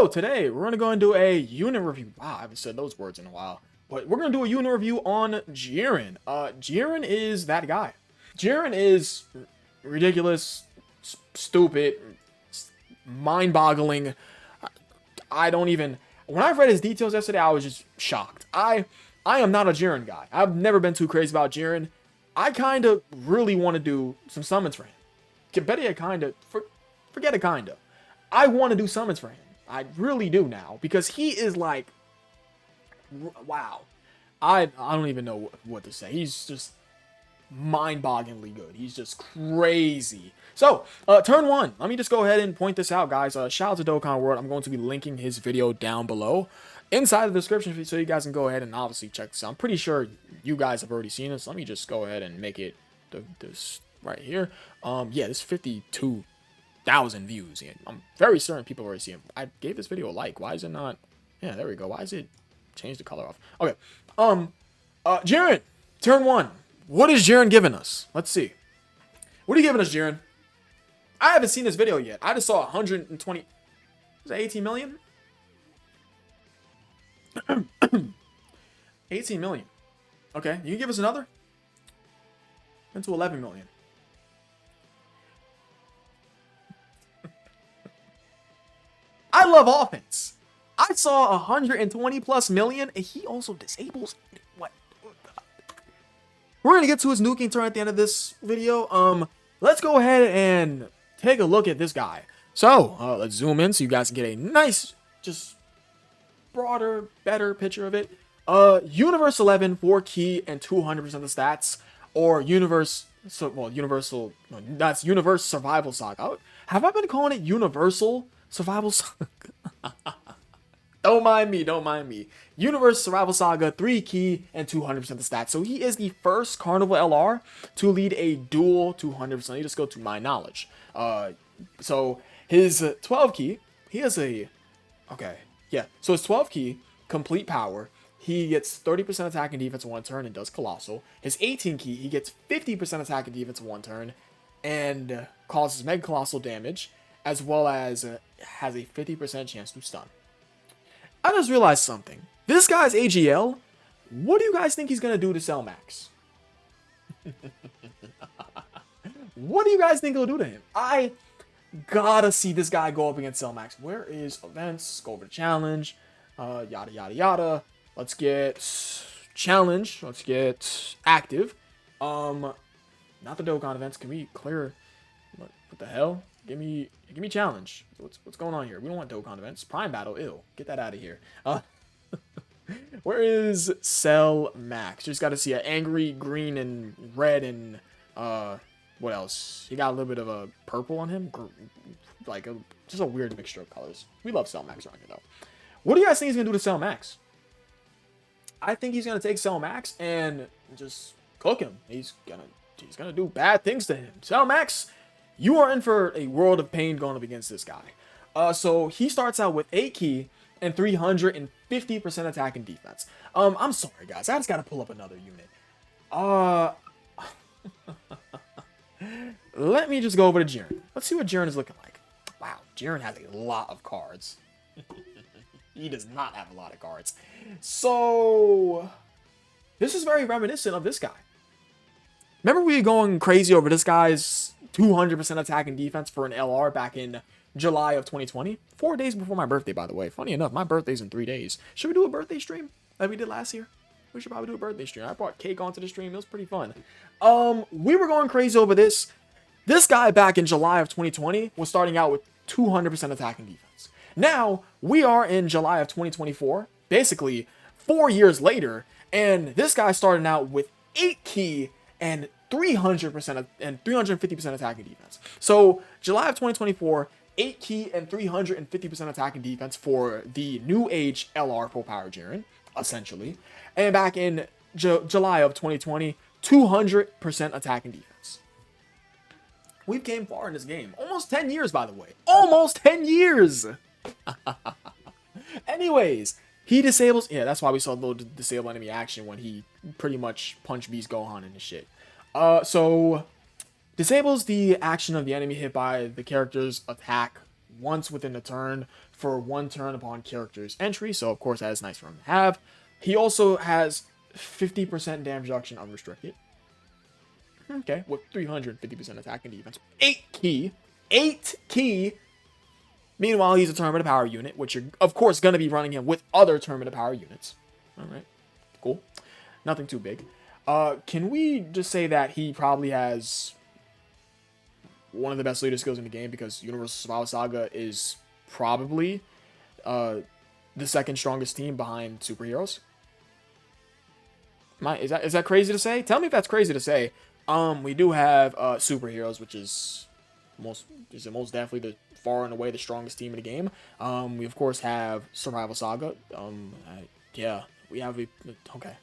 So today we're gonna go and do a unit review. Wow, I haven't said those words in a while. But we're gonna do a unit review on Jiren. Jiren is that guy. Jiren is ridiculous, stupid, mind-boggling. I don't even. When I read his details yesterday, I was just shocked. I am not a Jiren guy. I've never been too crazy about Jiren. I kind of really want to do some summons for him. Better yet, kind of. Forget it, kind of. I want to do summons for him. I really do now, because he is like, wow. I don't even know what to say. He's just mind-bogglingly good. He's just crazy. So, turn one. Let me just go ahead and point this out, guys. Shout out to Dokkan World. I'm going to be linking his video down below inside the description so you guys can go ahead and obviously check this out. I'm pretty sure you guys have already seen this. Let me just go ahead and make it this right here. Yeah, this 52,000 views. Yeah, I'm very certain people already see it. I gave this video a like. Why is it not? Yeah, there we go. Why is it change the color off? Okay. Jiren, turn one. What is Jiren giving us? Let's see. What are you giving us, Jiren? I haven't seen this video yet. I just saw 120. Is that 18 million? 18 million. Okay, you can give us another? Into 11 million. I love offense. I saw 120 plus million, and he also disables what? We're gonna get to his nuking turn at the end of this video. Let's go ahead and take a look at this guy. So let's zoom in so you guys can get a nice, just broader, better picture of it. Universe 11, 4 key and 200% of the stats, or universe. So well, universal. That's universe survival saga. Have I been calling it universal survival saga? Don't mind me, don't mind me. Universe Survival Saga, 3 key, and 200% of the stats. So he is the first Carnival LR to lead a dual 200%. You just go to my knowledge. So his 12 key, he has a... Okay, yeah. So his 12 key, complete power. He gets 30% attack and defense in 1 turn and does Colossal. His 18 key, he gets 50% attack and defense in 1 turn and causes Mega Colossal damage, as well as has a 50% chance to stun. I just realized something. This guy's AGL, what do you guys think he's going to do to Cell Max? What do you guys think he'll do to him? I gotta see this guy go up against Cell Max. Where is events? Go over to challenge. Yada, yada, yada. Let's get challenge. Let's get active. Not the Dokkan events. Can we clear? What the hell? Give me challenge. What's going on here? We don't want Dokkan events. Prime battle, ew. Get that out of here. Where is Cell Max? Just got to see an angry green and red and what else? He got a little bit of a purple on him, like just a weird mixture of colors. We love Cell Max around here though. What do you guys think he's gonna do to Cell Max? I think he's gonna take Cell Max and just cook him. He's gonna do bad things to him. Cell Max, you are in for a world of pain going up against this guy. So he starts out with 8 key and 350% attack and defense. I'm sorry, guys. I just got to pull up another unit. Let me just go over to Jiren. Let's see what Jiren is looking like. Wow, Jiren has a lot of cards. He does not have a lot of cards. So, this is very reminiscent of this guy. Remember we were going crazy over this guy's 200% attack and defense for an LR back in July of 2020? 4 days before my birthday, by the way. Funny enough, my birthday's in 3 days. Should we do a birthday stream like we did last year? We should probably do a birthday stream. I brought cake onto the stream. It was pretty fun. We were going crazy over this. This guy back in July of 2020 was starting out with 200% attack and defense. Now, we are in July of 2024, basically 4 years later, and this guy started out with 8 key and 300% and 350% attack and defense. So July of 2024, 8 key and 350% attack and defense for the new age LR full power Jiren, essentially. And back in July of 2020, 200% attack and defense. We've came far in this game. Almost 10 years, by the way. Almost 10 years! Anyways, he disables... Yeah, that's why we saw a little disable enemy action when he pretty much punched Beast Gohan and his shit. So, disables the action of the enemy hit by the character's attack once within a turn for 1 turn upon character's entry. So, of course, that is nice for him to have. He also has 50% damage reduction unrestricted. Okay, with 350% attack and defense. 8 key. 8 key. Meanwhile, he's a Tournament of Power unit, which you're, of course, going to be running him with other Tournament of Power units. Alright, cool. Nothing too big. Can we just say that he probably has one of the best leader skills in the game, because Universal Survival Saga is probably the second strongest team behind superheroes. Is that crazy to say? Tell me if that's crazy to say. We do have superheroes, which is most definitely the far and away the strongest team in the game. We of course have Survival Saga. Yeah, we have okay.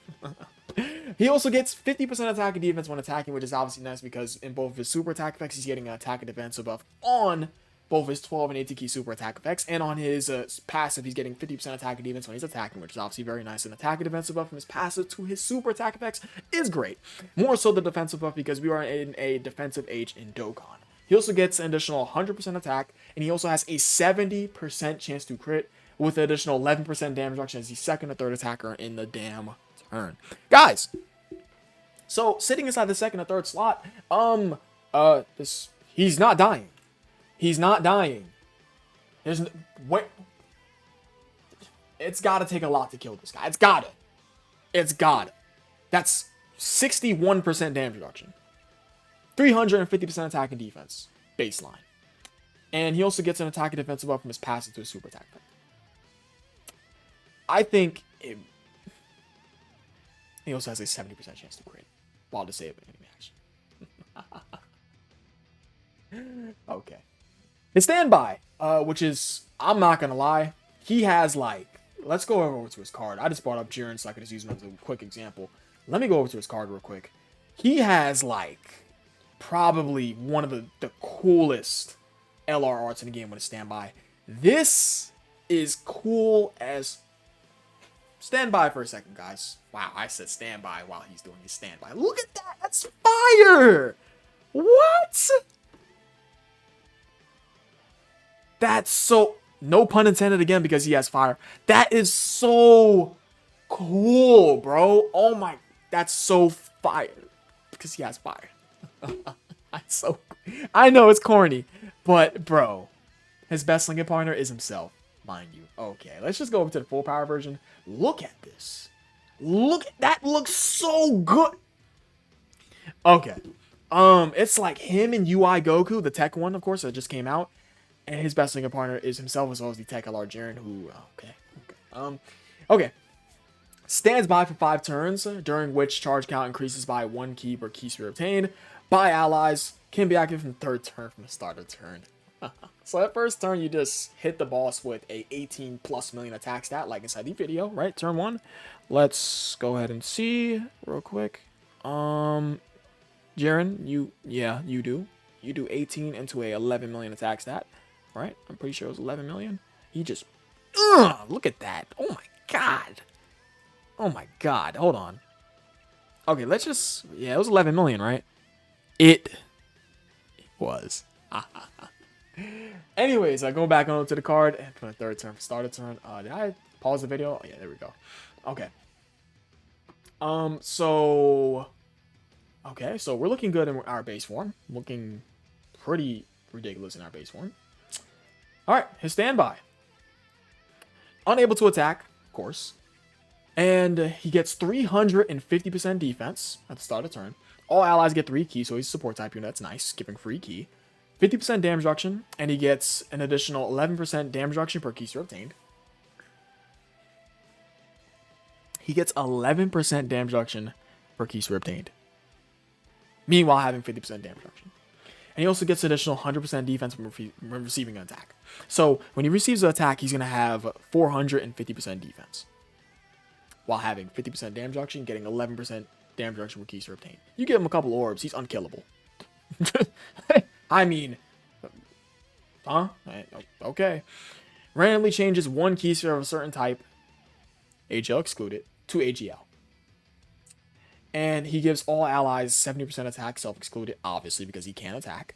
He also gets 50% attack and defense when attacking, which is obviously nice because in both of his super attack effects, he's getting an attack and defense buff on both his 12 and 18 key super attack effects, and on his passive, he's getting 50% attack and defense when he's attacking, which is obviously very nice. And attack and defensive buff from his passive to his super attack effects is great. More so the defensive buff because we are in a defensive age in Dokkan. He also gets an additional 100% attack, and he also has a 70% chance to crit with an additional 11% damage reduction as the second or third attacker in the damn turn. Guys, so sitting inside the second or third slot, he's not dying. He's not dying. It's got to take a lot to kill this guy. It's got to. That's 61% damage reduction. 350% attack and defense. Baseline. And he also gets an attack and defensive buff from his passive to his super attack effect. I think he also has a 70% chance to crit while disabling any match. Okay. His standby, which is, I'm not going to lie, he has like, let's go over to his card. I just brought up Jiren so I could just use him as a quick example. Let me go over to his card real quick. He has like probably one of the coolest LR arts in the game with a standby. This is cool as... Stand by for a second, guys. Wow, I said standby while he's doing his standby. Look at that! That's fire! What? That's so... No pun intended again because he has fire. That is so cool, bro. Oh my... That's so fire. Because he has fire. I know it's corny, but bro, his best linking partner is himself, mind you. Okay, let's just go over to the full power version. Look at this. Look, that looks so good. Okay, it's like him and UI Goku, the tech one, of course, that just came out, and his best linking partner is himself as well as the tech LR Jiren, who okay. Stands by for 5 turns, during which charge count increases by 1 key per key sphere obtained by allies. Can be active from the 3rd turn from the start of turn. So that first turn, you just hit the boss with a 18+ million attack stat, like inside the video, right? Turn 1. Let's go ahead and see real quick. Jiren, you do 18 into a 11 million attack stat, right? I'm pretty sure it was 11 million. He just, look at that. Oh my god. Oh my god, hold on. Okay, let's just... Yeah, it was 11 million, right? It was. Anyways, I go back on to the card and for the 3rd turn, start a turn. Did I pause the video? Oh, yeah, there we go. Okay. So we're looking good in our base form. Looking pretty ridiculous in our base form. Alright, his standby. Unable to attack, of course. And he gets 350% defense at the start of turn. All allies get 3 keys, so he's a support type unit. That's nice, giving free key. 50% damage reduction, and he gets an additional 11% damage reduction per key sphere obtained. He gets 11% damage reduction per key sphere obtained. Meanwhile, having 50% damage reduction. And he also gets additional 100% defense when receiving an attack. So when he receives an attack, he's going to have 450% defense. While having 50% damage reduction, getting 11% damage reduction with keys are obtained. You give him a couple orbs, he's unkillable. I mean, okay. Randomly changes 1 key sphere of a certain type, AGL excluded, to AGL. And he gives all allies 70% attack, self-excluded, obviously, because he can't attack.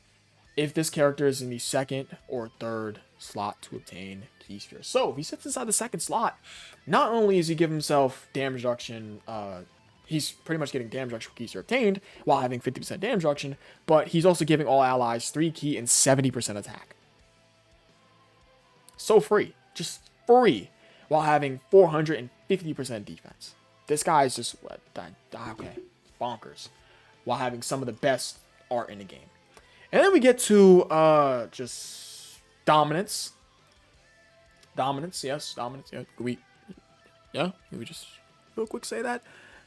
if this character is in the second or third slot to obtain key sphere. So if he sits inside the second slot, not only is he giving himself damage reduction, he's pretty much getting damage reduction for key sphere obtained while having 50% damage reduction, but he's also giving all allies 3 key and 70% attack. So free, just free, while having 450% defense. This guy is just, okay, bonkers, while having some of the best art in the game. And then we get to just dominance. Dominance, yes, dominance. Yeah, we just real quick say that.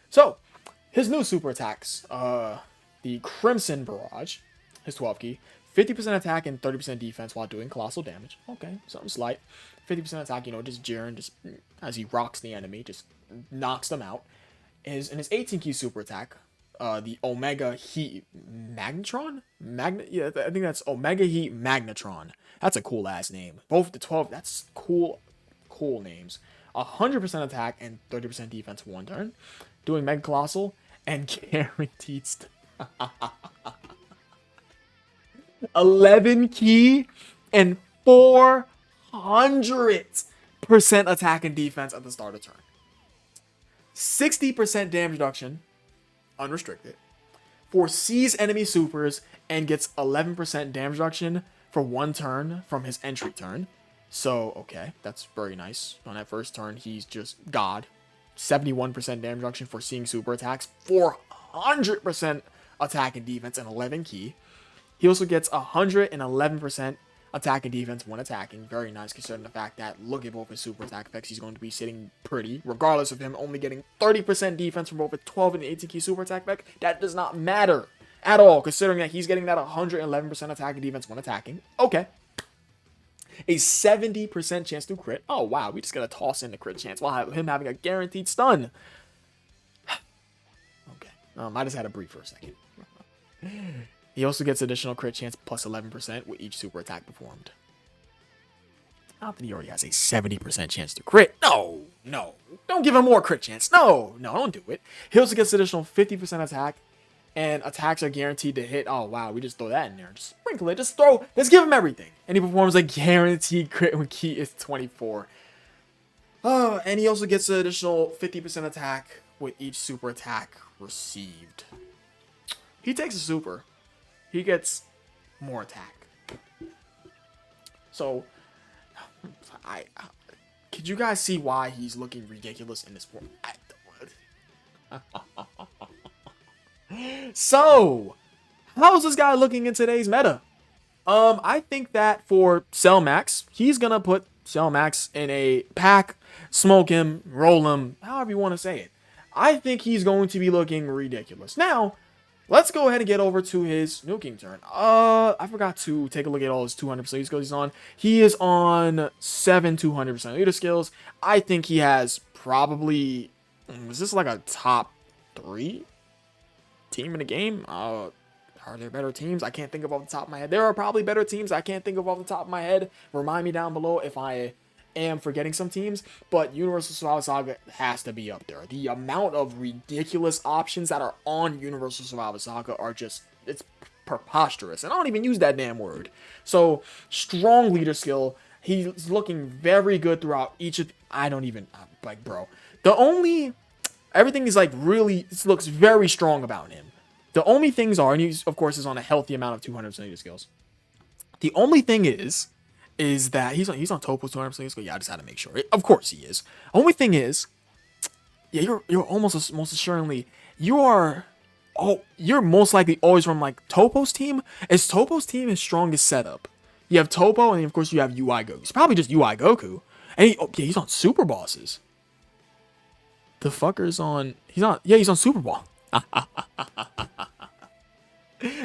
So his new super attacks, the Crimson Barrage, his 12 key, 50% attack and 30% defense while doing colossal damage. Okay, something slight. 50% attack, you know, just Jiren, just as he rocks the enemy, just knocks them out. In his 18 key super attack, the Omega Heat Magnetron? Yeah, I think that's Omega Heat Magnetron. That's a cool ass name. Both the 12, that's cool names. 100% attack and 30% defense for 1 turn. Doing Mega Colossal and guaranteed 11 key and 400% attack and defense at the start of turn. 60% damage reduction, unrestricted, foresees enemy supers and gets 11% damage reduction for 1 turn from his entry turn. So, okay, that's very nice. On that first turn, he's just God. 71% damage reduction for seeing super attacks, 400% attack and defense, and 11 key. He also gets 111% attack and defense when attacking. Very nice, considering the fact that, look at both his super attack effects, he's going to be sitting pretty, regardless of him only getting 30% defense from both a 12 and 18 key super attack effect. That does not matter at all, considering that he's getting that 111% attack and defense when attacking. Okay. A 70% chance to crit. Oh, wow. We just got to toss in the crit chance while him having a guaranteed stun. Okay. I just had to breathe for a second. He also gets additional crit chance plus 11% with each super attack performed. Not that he already has a 70% chance to crit. No. Don't give him more crit chance. No, don't do it. He also gets additional 50% attack, and attacks are guaranteed to hit. Oh, wow. We just throw that in there. Just sprinkle it. Let's give him everything. And he performs a guaranteed crit when key is 24. Oh, and he also gets an additional 50% attack with each super attack received. He takes a super. He gets more attack. So, could you guys see why he's looking ridiculous in this form? So, how's this guy looking in today's meta? I think that for Cell Max, he's gonna put Cell Max in a pack, smoke him, roll him, however you want to say it. I think he's going to be looking ridiculous. Now, let's go ahead and get over to his nuking turn. I forgot to take a look at all his 200% skills he's on. He is on 7 200% leader skills. I think he has probably, is this like a top 3 team in the game? Are there better teams? I can't think of off the top of my head. There are probably better teams I can't think of off the top of my head. Remind me down below if I am forgetting some teams, but Universal Survival Saga has to be up there. The amount of ridiculous options that are on Universal Survival Saga are just, it's preposterous, and I don't even use that damn word. So, strong leader skill. He's looking very good throughout each of, bro. Everything is like really, it looks very strong about him. The only things are, and he's, of course, is on a healthy amount of 200% leader skills. The only thing is that he's on Topo's 200% skill. Yeah, I just had to make sure. Of course he is. Only thing is, yeah, you're almost most assuredly, you're most likely always from like Topo's team. Is Topo's team his strongest setup? You have Topo, and then of course you have UI Goku. It's probably just UI Goku. And he's on Super Bosses. The fucker's on, he's on Super Ball.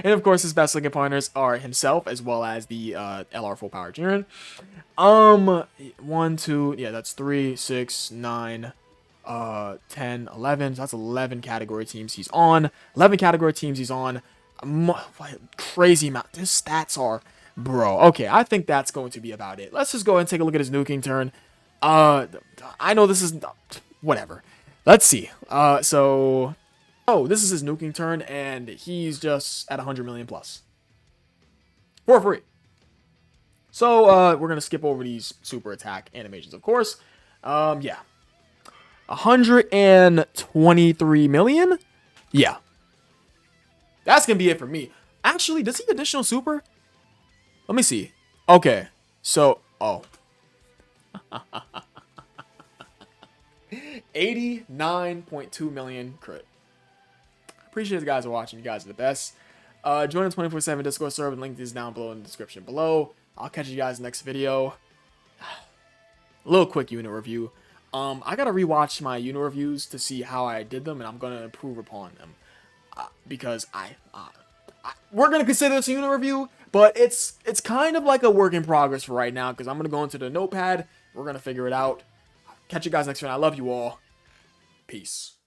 And of course, his best looking partners are himself as well as the LR full power Jiren. 1, 2, yeah, that's 3, 6, 9, 10, 11. So that's 11 category teams he's on. 11 category teams he's on. Crazy amount. His stats are, bro. Okay, I think that's going to be about it. Let's just go ahead and take a look at his nuking turn. I know this is whatever. Let's see. This is his nuking turn, and he's just at 100 million plus. for free. So we're gonna skip over these super attack animations, of course. Yeah, 123 million. Yeah, that's gonna be it for me. Actually, does he additional super? Let me see. Okay, so 89.2 million crit. Appreciate you guys for watching. You guys are the best. Join the 24/7 Discord server. The link is down below in the description below. I'll catch you guys next video. A little quick unit review. I gotta rewatch my unit reviews to see how I did them, and I'm gonna improve upon them. Because we're gonna consider this a unit review, but it's kind of like a work in progress for right now. Because I'm gonna go into the notepad. We're gonna figure it out. Catch you guys next time. I love you all. Peace.